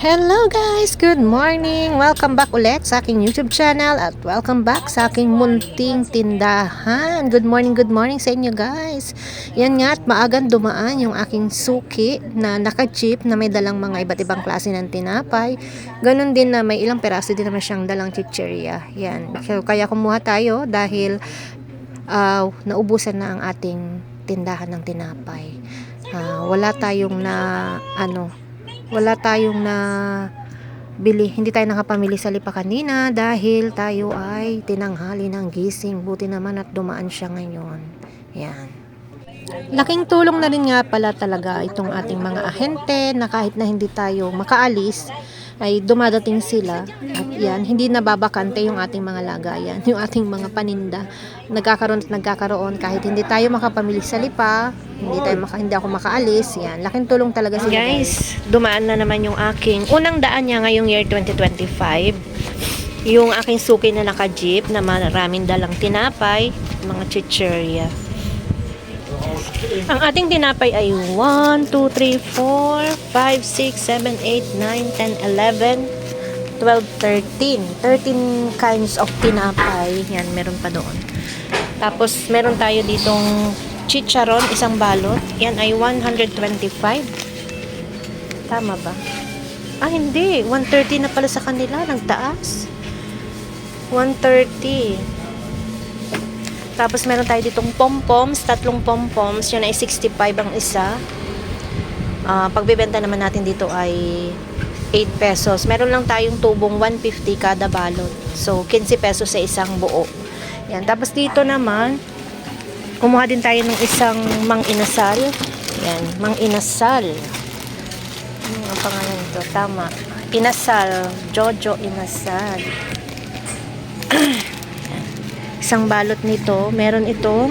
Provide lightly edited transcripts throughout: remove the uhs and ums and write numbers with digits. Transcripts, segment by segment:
Hello guys! Good morning! Welcome back ulit sa aking YouTube channel at welcome back sa aking munting tindahan. Good morning sa inyo guys! Yan nga at maagang dumaan yung aking suki na naka-jeep na may dalang mga iba't ibang klase ng tinapay. Ganon din na may ilang peraso din naman siyang dalang chichirya. Yan. So, kaya kumuha tayo dahil naubusan na ang ating tindahan ng tinapay. Wala tayong na bili, hindi tayo nakapamili sa lipa kanina dahil tayo ay tinanghali ng gising. Buti naman at dumaan siya ngayon. Yan. Laking tulong na rin nga pala talaga itong ating mga ahente na kahit na hindi tayo makaalis ay dumadating sila at yan, hindi nababakante yung ating mga lagayan, yung ating mga paninda. Nagkakaroon kahit hindi tayo makapamili sa lipa, hindi ako makaalis. Yan, laking tulong talaga sila guys. Dumaan na naman yung aking unang daan niya ngayong year 2025. Yung aking suki na naka-jeep na maraming dalang tinapay, mga chichirya. Ang ating tinapay ay 1, 2, 3, 4, 5, 6, 7, 8, 9, 10, 11, 12, 13 kinds of tinapay. Yan, meron pa doon. Tapos meron tayo ditong chicharon, isang balot. Yan ay 125. Tama ba? Hindi, 130 na pala sa kanila, nagtaas. 130. Tapos meron tayo ditong pom-poms, tatlong pom-poms, yun ay 65 ang isa. Pagbebenta naman natin dito ay 8 pesos. Meron lang tayong tubong 150 kada balot. So 15 pesos sa isang buo. Yan. Tapos dito naman, kumuha din tayo ng isang mang-inasal. Yan, mang-inasal. Ano ang pangalan nito? Tama. Inasal. Jojo Inasal. Isang balot nito, meron itong,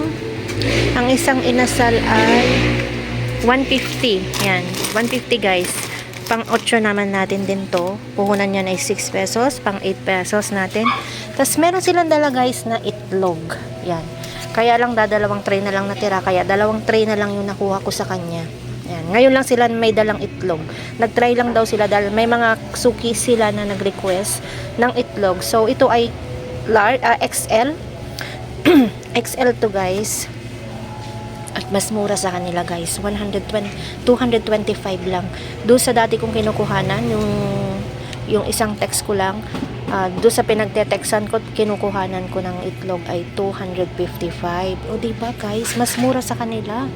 ang isang inasal ay 150. Yan, 150 guys. Pang 8 naman natin din to. Puhunan niya ay 6 pesos, pang 8 pesos natin. Tapos meron silang dala guys na itlog. Yan. Kaya lang dadalawang tray na lang natira, kaya dalawang tray na lang yung nakuha ko sa kanya. Yan. Ngayon lang sila may dalang itlog. Nagtry lang daw sila dahil may mga suki sila na nag-request ng itlog. So ito ay XL. XL to guys. At mas mura sa kanila guys. 225 lang. Doon sa dati kong kinukuhanan, yung isang text ko lang, doon sa pinagte-textan ko, kinukuhanan ko ng itlog ay 255. O diba guys, mas mura sa kanila.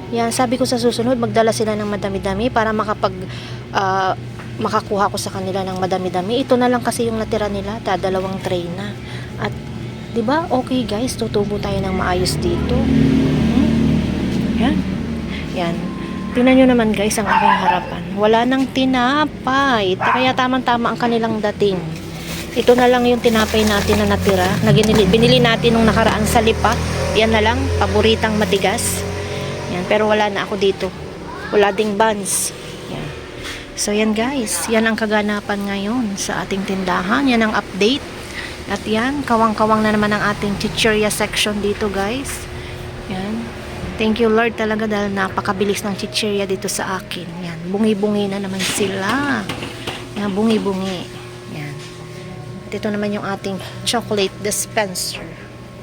Yan, sabi ko sa susunod, magdala sila ng madami-dami para makakuha ko sa kanila ng madami-dami. Ito na lang kasi yung natira nila, dalawang tray na. At diba? Okay guys, tutubo tayo ng maayos dito. Yan. Yan. Tingnan nyo naman guys ang aking harapan. Wala nang tinapay. Kaya tamang-tama ang kanilang dating. Ito na lang yung tinapay natin na natira. Binili natin nung nakaraan sa lipa. Yan na lang. Paboritang matigas. Yan. Pero wala na ako dito. Wala ding buns. Yan. So yan guys. Yan ang kaganapan ngayon sa ating tindahan. Yan ang update. At yan, kawang-kawang na naman ang ating chichirya section dito guys. Yan. Thank you Lord talaga dahil napakabilis ng chichirya dito sa akin. Yan, bungi-bungi na naman sila. Yan, bungi-bungi. Yan. At ito naman yung ating chocolate dispenser.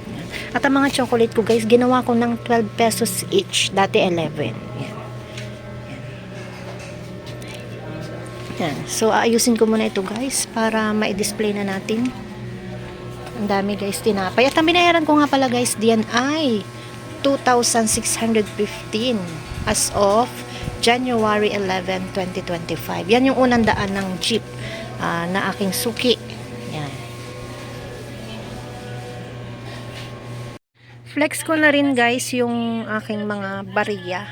Yan. At ang mga chocolate ko guys, ginawa ko ng 12 pesos each. Dati 11. Yan. Yan. So, aayusin ko muna ito guys para ma-display na natin. Ang dami guys tinapay. At ang binayaran ko nga pala guys diyan ay 2,615 as of January 11, 2025. Yan yung unang daan ng jeep na aking suki. Yan. Flex ko na rin guys yung aking mga bariya.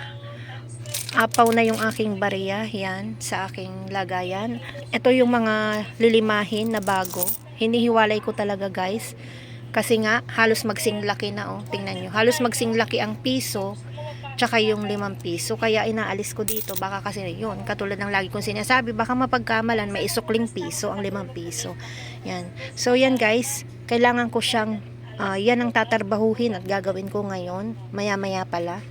Apaw na yung aking bariya. Yan sa aking lagayan. Ito yung mga lilimahin na bago. Hinihiwalay ko talaga guys. Kasi nga, halos magsinglaki na oh. Tingnan nyo. Halos magsinglaki ang piso. Tsaka yung 5 piso. Kaya inaalis ko dito. Baka kasi yun. Katulad ng lagi kong sinasabi. Baka mapagkamalan. May isukling piso. Ang 5 piso. Yan. So yan guys. Kailangan ko siyang yan ang tatarbahuhin at gagawin ko ngayon. Maya-maya pala.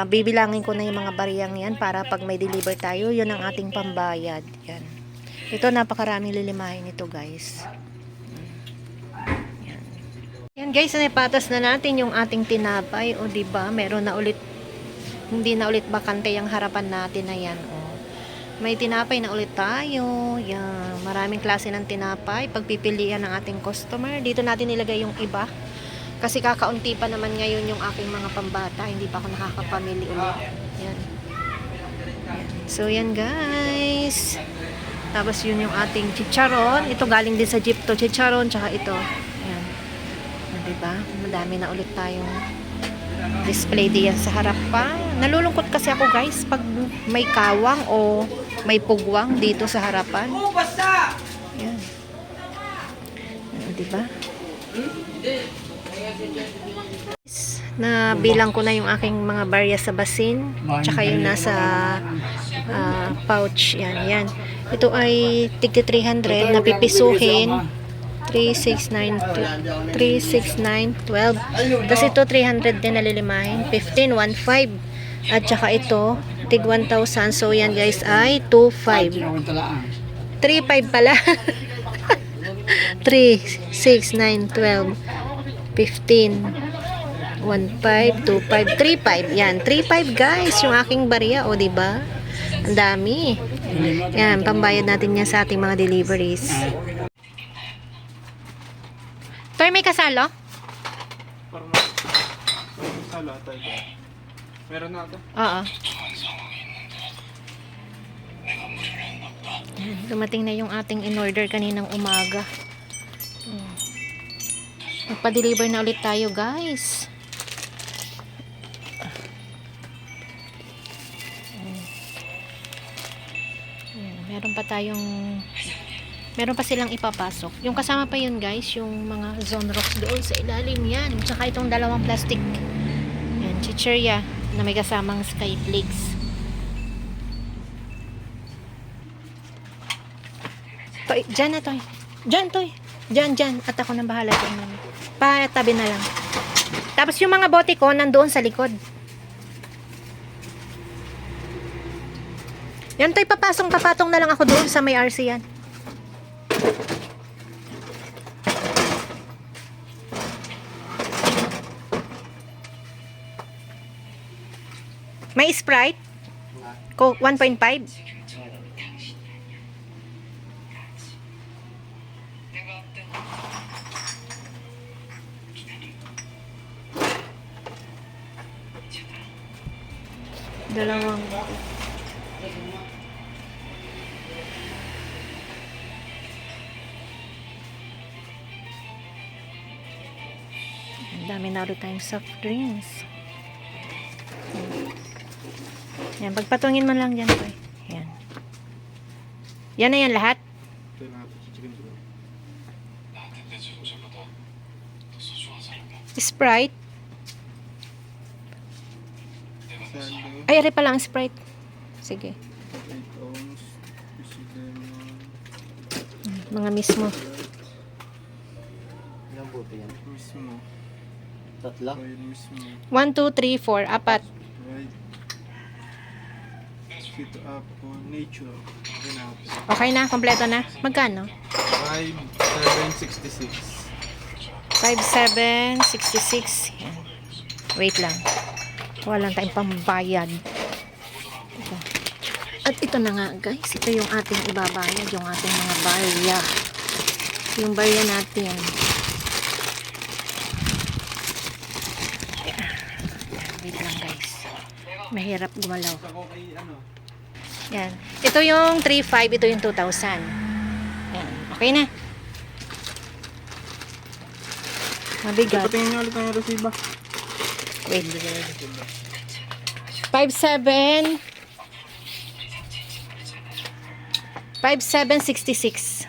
Bibilangin ko na yung mga bariyang yan. Para pag may deliver tayo. Yun ang ating pambayad. Yan. Ito, napakaraming lilimahin nito, guys. Yan. Yan, guys, napatas na natin yung ating tinapay. O, diba? Meron na ulit, hindi na ulit bakante yung harapan natin na yan. O, may tinapay na ulit tayo. Yan. Maraming klase ng tinapay. Pagpipilian ng ating customer. Dito natin nilagay yung iba. Kasi kakaunti pa naman ngayon yung aking mga pambata. Hindi pa ako nakakapamili ulit. Yan. So, yan, guys. Tapos yun yung ating chicharon. Ito galing din sa jeep to. Chicharon, tsaka ito. Ayan. Diba? Madami na ulit tayong display diyan sa harapan. Nalulungkot kasi ako, guys, pag may kawang o may pugwang dito sa harapan. Ayan. Ayan, diba? Nabilang ko na yung aking mga barya sa basin. Tsaka yung nasa pouch. Yan, yan. Ito ay tigti 300 na pipisuhin. 369 12. Tapos ito 300 din nalilimahin. 15 15. At saka ito tig 1,000. So yan, guys, ay 2,500. 3,500 pala. 3 6 9 12 15 1,500 2,500 3,500. Yan, 3,500, guys, yung aking barya, o diba? Ang dami. Yan, pambayad natin yan sa ating mga deliveries. Toy, may kasalo? Kasalo ata ito. Meron na ito? Oo. Yan, dumating na yung ating in-order kaninang umaga. Magpa-deliver na ulit tayo, guys. Meron pa silang ipapasok. Yung kasama pa yun, guys, yung mga zone rocks doon sa ilalim yan. Tsaka itong dalawang plastic. Yan, chichirya na may kasamang sky flakes. Toy, dyan na, Toy. Dyan, Toy. Dyan. At ako nang bahala sa inyo. Patabi na lang. Tapos yung mga bote ko, nandoon sa likod. Yan, Toy, papatong na lang ako doon sa may RC yan. May Sprite? 1.5? Dalawang. Ang dami na ulit tayong soft drinks. Yan, pagpatungin mo lang dyan, Toy. Yan. Yan na yan lahat. Ito na ito. Chicken bro. Sprite. Sando. Ay, ari pala ang Sprite. Sige. 8 ounce. Mga mismo. Ilang buto yan? Mismo. Tatlo? Oil mismo. 1, 2, 3, 4, apat. Right. Sweet apple. Nature. Okay na ako. Okay na, kompleto na. Magkano? 5,766. 5,766. Yan. Wait lang. Walang tayong pambayad. Ito. At ito na nga, guys. Ito yung ating ibabayad. Yung ating mga barya. Yung barya natin. Yan. Wait lang, guys. Mahirap gumalaw. Ako kay ano? Yan. Ito yung 3,500. Ito yung 2,000. Yan. Okay na. Mabigat. Patingin nyo ulit ang resiba. Wait. 5,766. 5,766.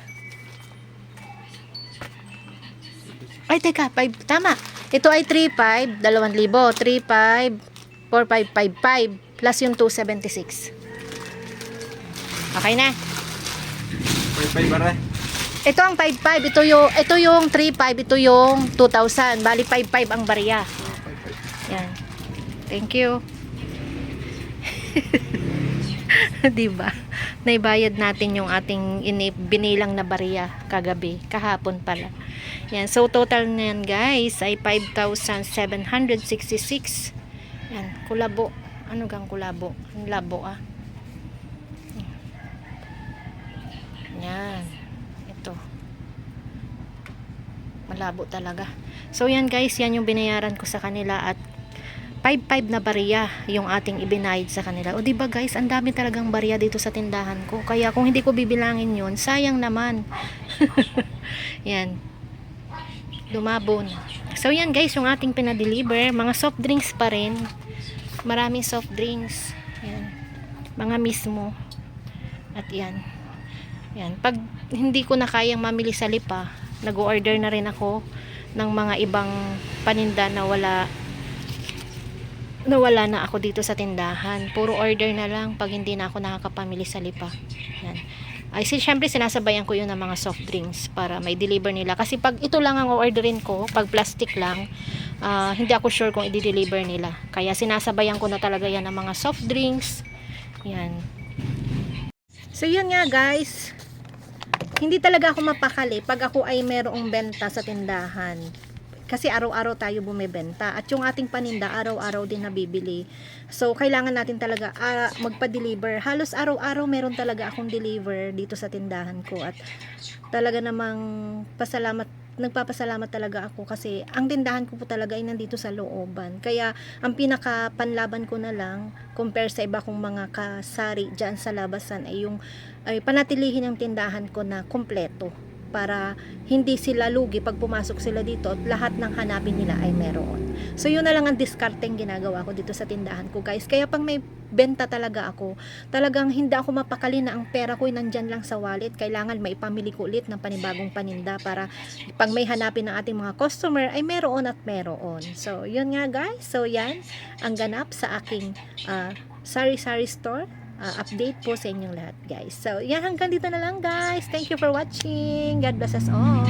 Ay, teka. 5. Tama. Ito ay 3,500. 2,000. 3,500. 4,555. Plus yung 276. Okay na. 5,500 bara. Ito ang 5,500. Ito yung 3,500. Ito yung 2,000. Bali 5,500 ang barya. Yan. Thank you. Diba? naibayad natin yung ating binilang na bariya kagabi, kahapon pala. Yan, so total na yan guys ay 5,766. Yan, kulabo. Ano gang kulabo? Ang labo Yan. Ito. Malabo talaga. So yan guys, yan yung binayaran ko sa kanila at 5,500 na bariya yung ating ibinayad sa kanila. O diba guys, ang dami talagang bariya dito sa tindahan ko. Kaya kung hindi ko bibilangin yun, sayang naman. Yan. Lumabo na. So yan guys, yung ating pinadeliver. Mga soft drinks pa rin. Maraming soft drinks. Yan. Mga mismo. At yan. Yan. Pag hindi ko na kayang mamili sa Lipa, nag-order na rin ako ng mga ibang paninda na wala na ako dito sa tindahan. Puro order na lang pag hindi na ako nakakapamili sa Lipa. Yan. Ay, syempre sinasabayan ko yun ng mga soft drinks para may deliver nila. Kasi pag ito lang ang orderin ko, pag plastic lang, hindi ako sure kung i-deliver nila. Kaya sinasabayan ko na talaga yan ng mga soft drinks. Yan. So yun nga guys, hindi talaga ako mapakali pag ako ay merong benta sa tindahan. Kasi araw-araw tayo bumibenta at yung ating paninda araw-araw din nabibili. So kailangan natin talaga magpa-deliver. Halos araw-araw meron talaga akong deliver dito sa tindahan ko at talaga namang nagpapasalamat talaga ako kasi ang tindahan ko po talaga ay nandito sa looban. Kaya ang pinaka panlaban ko na lang compare sa iba kong mga kasari diyan sa labasan ay panatilihin ang tindahan ko na kompleto para hindi sila lugi pag pumasok sila dito at lahat ng hanapin nila ay meron. So yun na lang ang discarding ginagawa ko dito sa tindahan ko guys. Kaya pag may benta talaga ako, talagang hindi ako mapakali na ang pera ko ay nandyan lang sa wallet. Kailangan maipamili ko ulit ng panibagong paninda para pag may hanapin ng ating mga customer ay meron at meron. So yun nga guys. So yan ang ganap sa aking sari-sari store. Update po sa inyong lahat guys. So yan, hanggang dito na lang guys. Thank you for watching. God bless us all.